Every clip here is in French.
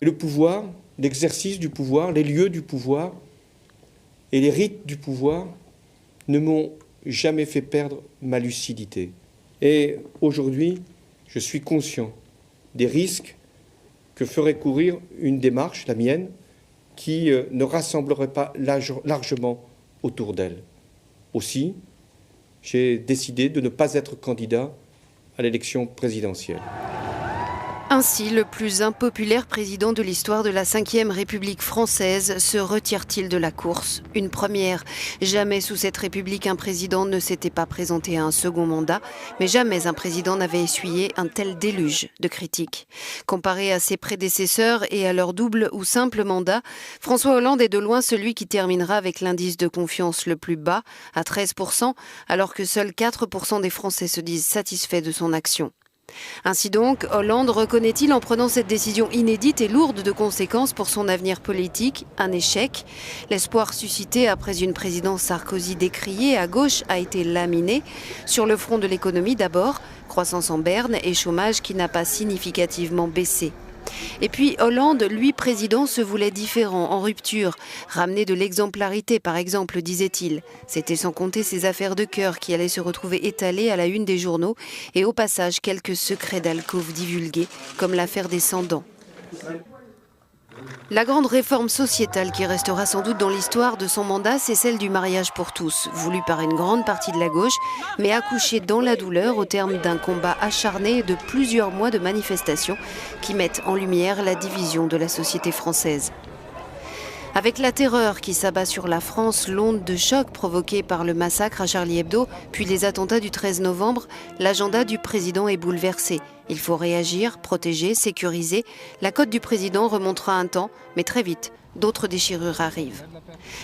Le pouvoir, l'exercice du pouvoir, les lieux du pouvoir et les rites du pouvoir ne m'ont jamais fait perdre ma lucidité. Et aujourd'hui, je suis conscient des risques que ferait courir une démarche, la mienne, qui ne rassemblerait pas largement autour d'elle. Aussi, j'ai décidé de ne pas être candidat à l'élection présidentielle. Ainsi, le plus impopulaire président de l'histoire de la Ve République française se retire-t-il de la course? Une première. Jamais sous cette République un président ne s'était pas présenté à un second mandat, mais jamais un président n'avait essuyé un tel déluge de critiques. Comparé à ses prédécesseurs et à leur double ou simple mandat, François Hollande est de loin celui qui terminera avec l'indice de confiance le plus bas, à 13%, alors que seuls 4% des Français se disent satisfaits de son action. Ainsi donc, Hollande reconnaît-il en prenant cette décision inédite et lourde de conséquences pour son avenir politique un échec? L'espoir suscité après une présidence Sarkozy décriée à gauche a été laminé. Sur le front de l'économie d'abord, croissance en berne et chômage qui n'a pas significativement baissé. Et puis Hollande, lui président, se voulait différent, en rupture, ramener de l'exemplarité par exemple, disait-il. C'était sans compter ses affaires de cœur qui allaient se retrouver étalées à la une des journaux et au passage quelques secrets d'alcôve divulgués, comme l'affaire des 100 dents. La grande réforme sociétale qui restera sans doute dans l'histoire de son mandat, c'est celle du mariage pour tous, voulue par une grande partie de la gauche, mais accouchée dans la douleur au terme d'un combat acharné et de plusieurs mois de manifestations qui mettent en lumière la division de la société française. Avec la terreur qui s'abat sur la France, l'onde de choc provoquée par le massacre à Charlie Hebdo, puis les attentats du 13 novembre, l'agenda du président est bouleversé. Il faut réagir, protéger, sécuriser. La cote du président remontera un temps, mais très vite, d'autres déchirures arrivent.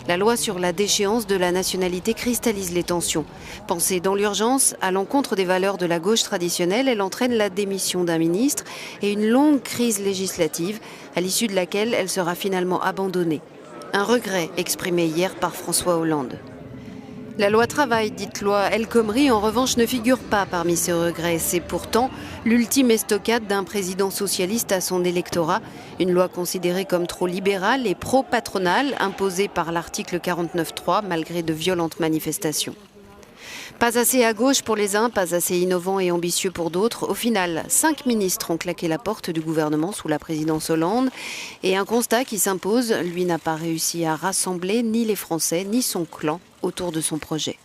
La loi sur la déchéance de la nationalité cristallise les tensions. Pensée dans l'urgence, à l'encontre des valeurs de la gauche traditionnelle, elle entraîne la démission d'un ministre et une longue crise législative, à l'issue de laquelle elle sera finalement abandonnée. Un regret exprimé hier par François Hollande. La loi travail, dite loi El Khomri, en revanche, ne figure pas parmi ces regrets. C'est pourtant l'ultime estocade d'un président socialiste à son électorat. Une loi considérée comme trop libérale et pro-patronale, imposée par l'article 49.3, malgré de violentes manifestations. Pas assez à gauche pour les uns, pas assez innovant et ambitieux pour d'autres. Au final, 5 ministres ont claqué la porte du gouvernement sous la présidence Hollande. Et un constat qui s'impose, lui n'a pas réussi à rassembler ni les Français ni son clan autour de son projet.